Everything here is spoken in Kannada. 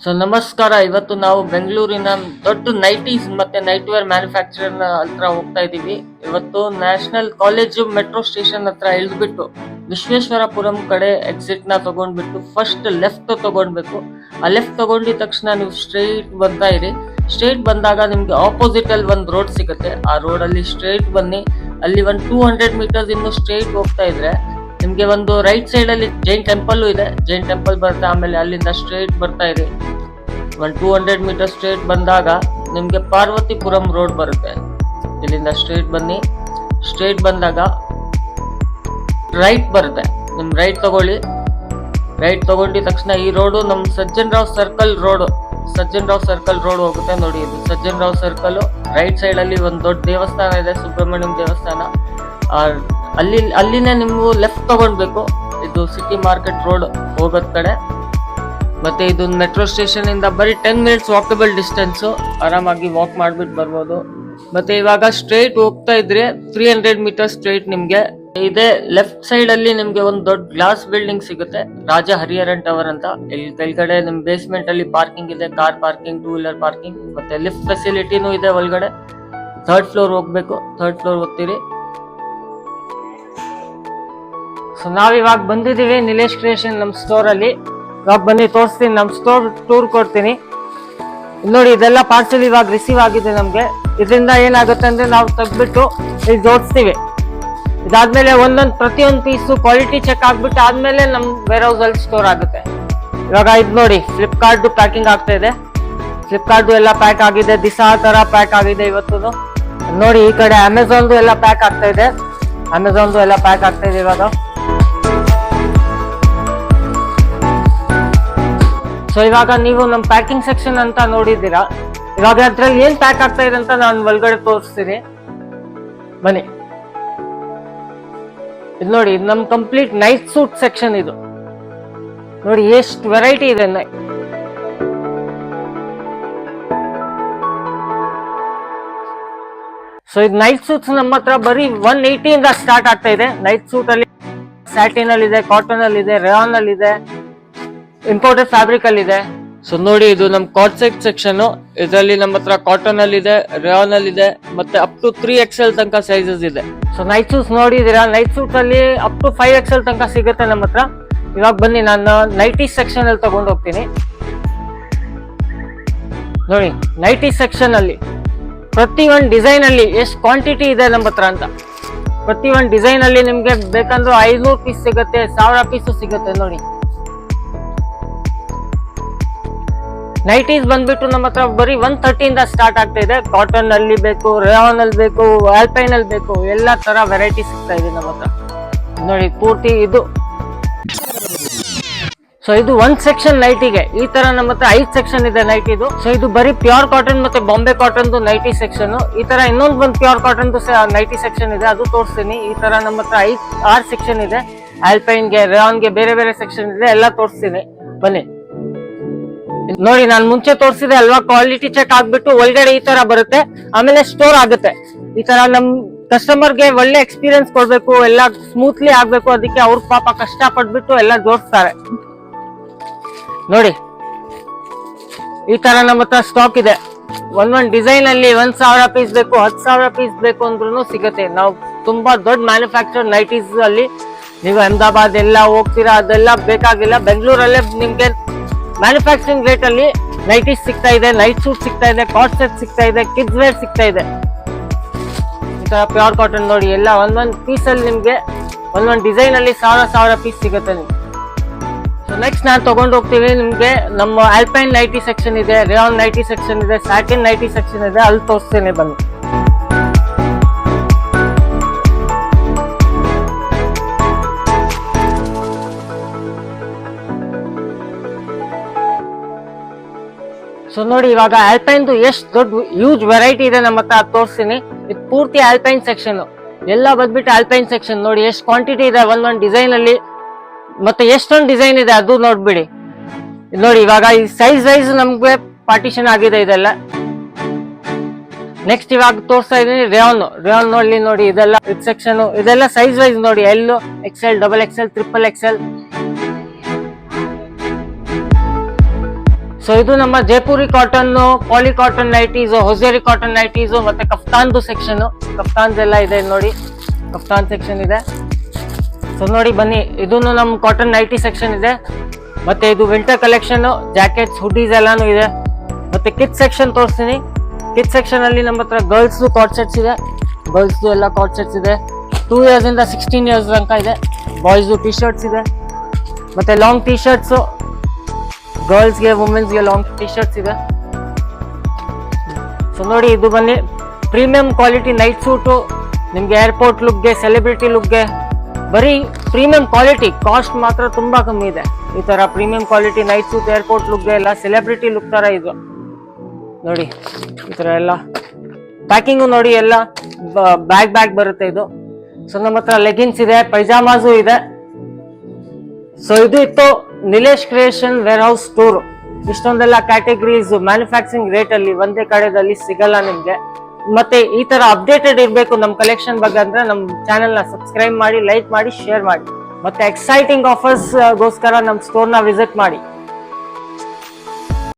ಸೊ ನಮಸ್ಕಾರ. ಇವತ್ತು ನಾವು ಬೆಂಗಳೂರಿನ ದೊಡ್ಡ ನೈಟೀಸ್ ಮತ್ತೆ ನೈಟ್ ವೇರ್ ಮ್ಯಾನುಫ್ಯಾಕ್ಚರ್ ಹತ್ರ ಹೋಗ್ತಾ ಇದೀವಿ. ಇವತ್ತು ನ್ಯಾಷನಲ್ ಕಾಲೇಜು ಮೆಟ್ರೋ ಸ್ಟೇಷನ್ ಹತ್ರ ಇಳಿದ್ಬಿಟ್ಟು ವಿಶ್ವೇಶ್ವರಪುರಂ ಕಡೆ ಎಕ್ಸಿಟ್ ನ ತಗೊಂಡ್ಬಿಟ್ಟು ಫಸ್ಟ್ ಲೆಫ್ಟ್ ತಗೊಂಡ್ಬೇಕು. ಆ ಲೆಫ್ಟ್ ತಗೊಂಡಿದ ತಕ್ಷಣ ನೀವು ಸ್ಟ್ರೈಟ್ ಬರ್ತಾ ಇರಿ. ಸ್ಟ್ರೈಟ್ ಬಂದಾಗ ನಿಮ್ಗೆ ಆಪೋಸಿಟ್ ಅಲ್ಲಿ ಒಂದು ರೋಡ್ ಸಿಗುತ್ತೆ. ಆ ರೋಡ್ ಅಲ್ಲಿ ಸ್ಟ್ರೈಟ್ ಬನ್ನಿ. ಅಲ್ಲಿ ಒಂದು 200 ಮೀಟರ್ಸ್ ಇನ್ನು ಸ್ಟ್ರೈಟ್ ಹೋಗ್ತಾ ಇದ್ರೆ ನಿಮ್ಗೆ ಒಂದು ರೈಟ್ ಸೈಡ್ ಅಲ್ಲಿ ಜೈನ್ ಟೆಂಪಲ್ ಇದೆ. ಜೈನ್ ಟೆಂಪಲ್ ಬರುತ್ತೆ. ಆಮೇಲೆ ಅಲ್ಲಿಂದ ಸ್ಟ್ರೈಟ್ ಬರ್ತಾ ಇರಿ. ಒಂದು 200 ಮೀಟರ್ ಸ್ಟ್ರೈಟ್ ಬಂದಾಗ ನಿಮ್ಗೆ ಪಾರ್ವತಿಪುರಂ ರೋಡ್ ಬರುತ್ತೆ. ಇಲ್ಲಿಂದ ಸ್ಟ್ರೈಟ್ ಬನ್ನಿ. ಸ್ಟ್ರೈಟ್ ಬಂದಾಗ ರೈಟ್ ಬರುತ್ತೆ. ನಿಮ್ ರೈಟ್ ತಗೊಳ್ಳಿ. ರೈಟ್ ತಗೊಂಡಿದ ತಕ್ಷಣ ಈ ರೋಡು ನಮ್ ಸಜ್ಜನ್ ರಾವ್ ಸರ್ಕಲ್ ರೋಡ್ ಹೋಗುತ್ತೆ. ನೋಡಿ, ಇದು Sajjan Rao circle. Right side ಅಲ್ಲಿ ಒಂದು ದೊಡ್ಡ ದೇವಸ್ಥಾನ ಇದೆ, ಸುಬ್ರಹ್ಮಣ್ಯಂ ದೇವಸ್ಥಾನ. ಅಲ್ಲಿನೇ ನೀವು ಲೆಫ್ಟ್ ತಗೊಂಡ್ಬೇಕು. ಇದು ಸಿಟಿ ಮಾರ್ಕೆಟ್ ರೋಡ್ ಹೋಗೋದ್ ಕಡೆ. ಮತ್ತೆ ಇದು ಮೆಟ್ರೋ ಸ್ಟೇಷನ್ ಇಂದ ಬರೀ 10 ಮಿನಿಟ್ಸ್ ವಾಕಬಲ್ ಡಿಸ್ಟೆನ್ಸ್. ಆರಾಮಾಗಿ ವಾಕ್ ಮಾಡ್ಬಿಟ್ಟು ಬರ್ಬೋದು. ಮತ್ತೆ ಇವಾಗ ಸ್ಟ್ರೈಟ್ ಹೋಗ್ತಾ ಇದ್ರೆ 300 ಮೀಟರ್ ಸ್ಟ್ರೈಟ್ ನಿಮ್ಗೆ ಇದೆ. ಲೆಫ್ಟ್ ಸೈಡ್ ಅಲ್ಲಿ ನಿಮ್ಗೆ ಒಂದು ದೊಡ್ಡ ಗ್ಲಾಸ್ ಬಿಲ್ಡಿಂಗ್ ಸಿಗುತ್ತೆ, ರಾಜ ಹರಿಹರನ್ ಟವರ್ ಅಂತ. ಇಲ್ಲಿ ಕೆಳಗಡೆ ನಿಮ್ ಬೇಸ್ಮೆಂಟ್ ಅಲ್ಲಿ ಪಾರ್ಕಿಂಗ್ ಇದೆ, ಕಾರ್ ಪಾರ್ಕಿಂಗ್, 2 ವೀಲರ್ ಪಾರ್ಕಿಂಗ್, ಮತ್ತೆ ಲಿಫ್ಟ್ ಫೆಸಿಲಿಟಿನೂ ಇದೆ ಒಳಗಡೆ. 3rd ಫ್ಲೋರ್ ಹೋಗ್ಬೇಕು. 3rd ಫ್ಲೋರ್ ಹೋಗ್ತೀರಿ. ಸೊ ನಾವಿವಾಗ ಬಂದಿದೀವಿ ನಿಲೇಶ್ ಕ್ರಿಯೇಷನ್ ನಮ್ ಸ್ಟೋರ್ ಅಲ್ಲಿ. ಇವಾಗ ಬನ್ನಿ ತೋರಿಸ್ತೀನಿ, ನಮ್ ಸ್ಟೋರ್ ಟೂರ್ ಕೊಡ್ತೀನಿ. ನೋಡಿ, ಇದೆಲ್ಲ ಪಾರ್ಸಲ್ ಇವಾಗ ರಿಸೀವ್ ಆಗಿದೆ ನಮ್ಗೆ. ಇದರಿಂದ ಏನಾಗುತ್ತೆ ಅಂದ್ರೆ ನಾವು ತೆಗ್ದ್ಬಿಟ್ಟು ಇಲ್ಲಿ ಜೋಡಿಸ್ತೀವಿ. ಇದಾದ್ಮೇಲೆ ಪ್ರತಿಯೊಂದು ಪೀಸು ಕ್ವಾಲಿಟಿ ಚೆಕ್ ಆಗ್ಬಿಟ್ಟು ಆದ್ಮೇಲೆ ನಮ್ ವೇರ್ ಹೌಸ್ ಅಲ್ಲಿ ಸ್ಟೋರ್ ಆಗುತ್ತೆ. ಇವಾಗ ಇದು ನೋಡಿ, ಫ್ಲಿಪ್ಕಾರ್ಟ್ ಪ್ಯಾಕಿಂಗ್ ಆಗ್ತಾ ಇದೆ. ಫ್ಲಿಪ್ಕಾರ್ಟ್ ಎಲ್ಲ ಪ್ಯಾಕ್ ಆಗಿದೆ, ದಿಸಾ ತರ ಪ್ಯಾಕ್ ಆಗಿದೆ ಇವತ್ತು. ನೋಡಿ, ಈ ಕಡೆ ಅಮೆಝಾನ್ ಎಲ್ಲ ಪ್ಯಾಕ್ ಆಗ್ತಾ ಇದೆ. ಎಲ್ಲ ಪ್ಯಾಕ್ ಆಗ್ತಾ ಇದೆ ಇವಾಗ. ಸೊ ಇವಾಗ ನೀವು ನಮ್ ಪ್ಯಾಕಿಂಗ್ ಸೆಕ್ಷನ್ ಅಂತ ನೋಡಿದ್ದೀರಾ. ಇವಾಗ ಅದ್ರಲ್ಲಿ ಏನ್ ಪ್ಯಾಕ್ ಆಗ್ತಾ ಇದೆ ಅಂತ ನಾನು ಒಳಗಡೆ ತೋರಿಸ್ತೀನಿ, ಬನ್ನಿ. ಇದು ನೋಡಿ, ಇದು ನಮ್ ಕಂಪ್ಲೀಟ್ ನೈಟ್ ಸೂಟ್ ಸೆಕ್ಷನ್. ಇದು ನೋಡಿ ಎಷ್ಟು ವೆರೈಟಿ ಇದೆ. ಸೊ ಇದು ನೈಟ್ ಸೂಟ್ಸ್ ನಮ್ಮ ಹತ್ರ ಬರೀ 180 ಇಂದ ಸ್ಟಾರ್ಟ್ ಆಗ್ತಾ ಇದೆ. ನೈಟ್ ಸೂಟ್ ಅಲ್ಲಿ ಸ್ಯಾಟಿನ್ ಅಲ್ಲಿ ಇದೆ, ಕಾಟನ್ ಅಲ್ಲಿ ಇದೆ, ರೇಯಾನ್ ಅಲ್ಲಿ ಇದೆ, ಇಂಪೋರ್ಟೆಡ್ ಫ್ಯಾಬ್ರಿಕ್ ಅಲ್ಲಿ ಇದೆ. ಸೊ ನೋಡಿ, ಇದು ನಮ್ ಕಾರ್ಡ್ ಸೆಕ್ಷನ್. ಇದರಲ್ಲಿ ನಮ್ಮ ಹತ್ರ ಕಾಟನ್ ಅಲ್ಲಿ ಇದೆ, ರೇಯಾನ್ ಅಲ್ಲಿ ಇದೆ, ಮತ್ತೆ ಅಪ್ ಟು 3XL ತನಕ ಸೈಜಸ್ ಇದೆ. ಸೊ ನೈಟ್ ಸೂಟ್ಸ್ ನೋಡಿದೀರಾ. ನೈಟ್ ಸೂಟ್ ಅಲ್ಲಿ ಅಪ್ ಟು 5XL ತನಕ ಸಿಗುತ್ತೆ ನಮ್ಮ ಹತ್ರ. ಇವಾಗ ಬನ್ನಿ, ನಾನು ನೈಟಿ ಸೆಕ್ಷನ್ ಅಲ್ಲಿ ತಗೊಂಡು ಹೋಗ್ತೀನಿ. ನೋಡಿ, ನೈಟಿ ಸೆಕ್ಷನ್ ಅಲ್ಲಿ ಪ್ರತಿ ಒಂದು ಡಿಸೈನ್ ಅಲ್ಲಿ ಎಷ್ಟು ಕ್ವಾಂಟಿಟಿ ಇದೆ ನಮ್ಮ ಹತ್ರ ಅಂತ. ಪ್ರತಿ ಒಂದು ಡಿಸೈನ್ ಅಲ್ಲಿ ನಿಮ್ಗೆ ಬೇಕಂದ್ರೆ 500 ಪೀಸ್ ಸಿಗುತ್ತೆ, 1000 ಪೀಸು ಸಿಗುತ್ತೆ. ನೋಡಿ, ನೈಟೀಸ್ ಬಂದ್ಬಿಟ್ಟು ನಮ್ಮ ಹತ್ರ ಬರೀ 130 ಇಂದ ಸ್ಟಾರ್ಟ್ ಆಗ್ತಾ ಇದೆ. ಕಾಟನ್ ಅಲ್ಲಿ ಬೇಕು, ರೇಯಾನ್ ಅಲ್ಲಿ ಬೇಕು, ಆಲ್ಪೈನ್ ಅಲ್ಲಿ ಬೇಕು, ಎಲ್ಲಾ ತರ ವೆರೈಟಿ ಸಿಗ್ತಾ ಇದೆ ನಮ್ಮ ಹತ್ರ. ನೋಡಿ, ಪೂರ್ತಿ ಇದು. ಸೊ ಇದು ಒಂದ್ ಸೆಕ್ಷನ್ ನೈಟಿಗೆ. ಈ ತರ ನಮ್ಮ ಹತ್ರ 5 ಸೆಕ್ಷನ್ ಇದೆ ನೈಟಿದು. ಸೊ ಇದು ಬರೀ ಪ್ಯೂರ್ ಕಾಟನ್ ಮತ್ತೆ ಬಾಂಬೆ ಕಾಟನ್ ನೈಟಿ ಸೆಕ್ಷನ್. ಈ ತರ ಇನ್ನೊಂದು ಪ್ಯೂರ್ ಕಾಟನ್ ನೈಟಿ ಸೆಕ್ಷನ್ ಇದೆ, ಅದು ತೋರಿಸ್ತೀನಿ. ಈ ತರ ನಮ್ಮ ಹತ್ರ 6 ಸೆಕ್ಷನ್ ಇದೆ. ಆಲ್ಪೈನ್ಗೆ, ರೇಯಾನ್ಗೆ ಬೇರೆ ಬೇರೆ ಸೆಕ್ಷನ್ ಇದೆ, ಎಲ್ಲ ತೋರಿಸ್ತೀನಿ, ಬನ್ನಿ. ನೋಡಿ, ನಾನು ಮುಂಚೆ ತೋರಿಸಿದೆ ಅಲ್ವಾ, ಕ್ವಾಲಿಟಿ ಚೆಕ್ ಆಗ್ಬಿಟ್ಟು ಒಳಗಡೆ ಈ ತರ ಬರುತ್ತೆ. ಆಮೇಲೆ ಸ್ಟೋರ್ ಆಗುತ್ತೆ. ಈ ತರ ನಮ್ ಕಸ್ಟಮರ್ಗೆ ಒಳ್ಳೆ ಎಕ್ಸ್ಪೀರಿಯನ್ಸ್ ಕೊಡ್ಬೇಕು, ಎಲ್ಲ ಸ್ಮೂತ್ಲಿ ಆಗ್ಬೇಕು. ಅದಕ್ಕೆ ಅವ್ರ ಪಾಪ ಕಷ್ಟ ಪಟ್ಬಿಟ್ಟು ಎಲ್ಲ ಜೋಡಿಸ್ತಾರೆ. ನೋಡಿ, ಈ ತರ ನಮ್ಮ ಹತ್ರ ಸ್ಟಾಕ್ ಇದೆ. ಒಂದೊಂದ್ ಡಿಸೈನ್ ಅಲ್ಲಿ 1000 ಪೀಸ್ ಬೇಕು, 10,000 ಪೀಸ್ ಬೇಕು ಅಂದ್ರೂ ಸಿಗುತ್ತೆ. ನಾವು ತುಂಬಾ ದೊಡ್ಡ ಮ್ಯಾನುಫ್ಯಾಕ್ಚರ್ ನೈಟೀಸ್ ಅಲ್ಲಿ. ನೀವು ಅಹಮದಾಬಾದ್ ಎಲ್ಲ ಹೋಗ್ತೀರಾ, ಅದೆಲ್ಲ ಬೇಕಾಗಿಲ್ಲ. ಬೆಂಗಳೂರಲ್ಲೇ ನಿಮ್ಗೆ ಮ್ಯಾನುಫ್ಯಾಕ್ಚರಿಂಗ್ ರೇಟ್ ಅಲ್ಲಿ ನೈಟೀಸ್ ಸಿಗ್ತಾ ಇದೆ, ನೈಟ್ ಸೂಟ್ ಸಿಗ್ತಾ ಇದೆ, ಕಾಟ್ ಸೆಟ್ ಸಿಗ್ತಾ ಇದೆ, ಕಿಡ್ಸ್ ವೇರ್ ಸಿಗ್ತಾ ಇದೆ. ಈ ತರ ಪ್ಯೂರ್ ಕಾಟನ್ ನೋಡಿ, ಎಲ್ಲ ಒಂದೊಂದು ಪೀಸ್ ಅಲ್ಲಿ ನಿಮ್ಗೆ ಒಂದೊಂದು ಡಿಸೈನ್ ಅಲ್ಲಿ 1000 ಪೀಸ್ ಸಿಗುತ್ತೆ ನಿಮ್ಗೆ. ಸೊ ನೆಕ್ಸ್ಟ್ ನಾನು ತಗೊಂಡು ಹೋಗ್ತೀವಿ ನಿಮ್ಗೆ. ನಮ್ಮ ಆಲ್ಪೈನ್ ನೈಟಿ ಸೆಕ್ಷನ್ ಇದೆ, ರೇಯಾನ್ ನೈಟಿ ಸೆಕ್ಷನ್ ಇದೆ, ಸ್ಯಾಟಿನ್ ನೈಟಿ ಸೆಕ್ಷನ್ ಇದೆ, ಅಲ್ಲಿ ತೋರಿಸ್ತೇನೆ, ಬನ್ನಿ. ಸೊ ನೋಡಿ, ಇವಾಗ ಆಲ್ಪೈನ್ದು ಎಷ್ಟು ದೊಡ್ಡ ಹ್ಯೂಜ್ ವೆರೈಟಿ ಇದೆ ನಮ್ಮ ಹತ್ರ, ತೋರಿಸ್ತೀನಿ. ಇದು ಪೂರ್ತಿ ಆಲ್ಪೈನ್ ಸೆಕ್ಷನ್. ಎಲ್ಲ ಬಂದ್ಬಿಟ್ಟು ಆಲ್ಪೈನ್ ಸೆಕ್ಷನ್. ನೋಡಿ ಎಷ್ಟು ಕ್ವಾಂಟಿಟಿ ಇದೆ ಒಂದೊಂದು ಡಿಸೈನ್ ಅಲ್ಲಿ, ಮತ್ತೆ ಎಷ್ಟೊಂದು ಡಿಸೈನ್ ಇದೆ ಅದು ನೋಡ್ಬಿಡಿ. ನೋಡಿ, ಇವಾಗ ಈ ಸೈಜ್ ವೈಸ್ ನಮ್ಗೆ ಪಾರ್ಟಿಷನ್ ಆಗಿದೆ ಇದೆಲ್ಲ. ನೆಕ್ಸ್ಟ್ ಇವಾಗ ತೋರಿಸ್ತಾ ಇದೀನಿ ರೇಯಾನ್ ನೋಡಿ, ಇದೆಲ್ಲ ಸೆಕ್ಷನ್, ಇದೆಲ್ಲ ಸೈಜ್ ವೈಸ್ ನೋಡಿ. L, XL, XXL, XXL. So ಇದು ನಮ್ಮ Jaipuri cotton, poly cotton nighties, hosiery cotton nighties ಮತ್ತೆ ಕಫ್ತಾನ್ದು ಸೆಕ್ಷನ್. ಕಫ್ತಾನ್ಸ್ ಎಲ್ಲ ಇದೆ ನೋಡಿ, ಕಫ್ತಾನ್ ಸೆಕ್ಷನ್ ಇದೆ. ಸೊ ನೋಡಿ ಬನ್ನಿ, ಇದನ್ನು ನಮ್ ಕಾಟನ್ ನೈಟಿ ಸೆಕ್ಷನ್ ಇದೆ. ಮತ್ತೆ ಇದು ವಿಂಟರ್ ಕಲೆಕ್ಷನ್, ಜಾಕೆಟ್ಸ್, ಹುಡೀಸ್ ಎಲ್ಲಾನು ಇದೆ. ಮತ್ತೆ ಕಿಡ್ ಸೆಕ್ಷನ್ ತೋರಿಸ್ತೀನಿ. ಕಿಡ್ ಸೆಕ್ಷನ್ ಅಲ್ಲಿ ನಮ್ಮ ಹತ್ರ ಗರ್ಲ್ಸ್ ಕಾರ್ಡ್ ಸೆಟ್ಸ್ ಇದೆ. ಗರ್ಲ್ಸ್ ಎಲ್ಲ ಕಾರ್ಡ್ ಸೆಟ್ಸ್ ಇದೆ. 2 years ಇಂದ 16 years ತನಕ ಇದೆ. ಬಾಯ್ಸ್ ಟಿ ಶರ್ಟ್ಸ್ ಇದೆ. ಮತ್ತೆ ಲಾಂಗ್ ಟಿ ಶರ್ಟ್ಸ್, ಗರ್ಲ್ಸ್ಗೆ ವುಮೆನ್ಸ್ಗೆ ಲಾಂಗ್ ಟಿ ಶರ್ಟ್ಸ್ ಇದೆ. ಸೊ ನೋಡಿ, ಇದು ಬನ್ನಿ ಪ್ರೀಮಿಯಂ ಕ್ವಾಲಿಟಿ ನೈಟ್ ಸೂಟು. ನಿಮ್ಗೆ ಏರ್ಪೋರ್ಟ್ ಲುಕ್ಗೆ, ಸೆಲೆಬ್ರಿಟಿ ಲುಕ್ಗೆ, ಬರೀ ಪ್ರೀಮಿಯಂ ಕ್ವಾಲಿಟಿ. ಕಾಸ್ಟ್ ಮಾತ್ರ ತುಂಬಾ ಕಮ್ಮಿ ಇದೆ. ಈ ತರ premium quality night suit airport ಲುಕ್ಗೆ ಎಲ್ಲ ಸೆಲೆಬ್ರಿಟಿ ಲುಕ್ ತರ ಇದು ನೋಡಿ. ಈ ತರ ಎಲ್ಲ ಪ್ಯಾಕಿಂಗು ನೋಡಿ, ಎಲ್ಲ ಬ್ಯಾಗ್ ಬರುತ್ತೆ ಇದು. ಸೊ ನಮ್ಮ ಹತ್ರ ಲೆಗಿನ್ಸ್ ಇದೆ, ಪೈಜಾಮಾಸು ಇದೆ. ಸೊ ಇದು ಇತ್ತು Nilesh creation warehouse store. ಇಷ್ಟೊಂದೆಲ್ಲ ಕ್ಯಾಟಗರೀಸ್ ಮ್ಯಾನುಫ್ಯಾಕ್ಚರಿಂಗ್ ರೇಟ್ ಅಲ್ಲಿ ಒಂದೇ ಕಡೆದಲ್ಲಿ ಸಿಗಲ್ಲ ನಿಮ್ಗೆ. ಮತ್ತೆ ಈ ತರ ಅಪ್ಡೇಟೆಡ್ ಇರ್ಬೇಕು ನಮ್ ಕಲೆಕ್ಷನ್ ಬಗ್ಗೆ ಅಂದ್ರೆ ನಮ್ ಚಾನೆಲ್ ನ ಸಬ್ಸ್ಕ್ರೈಬ್ ಮಾಡಿ, ಲೈಕ್ ಮಾಡಿ, ಶೇರ್ ಮಾಡಿ. ಮತ್ತೆ ಎಕ್ಸೈಟಿಂಗ್ ಆಫರ್ಸ್ ಗೋಸ್ಕರ ನಮ್ ಸ್ಟೋರ್ ನ ವಿಸಿಟ್ ಮಾಡಿ.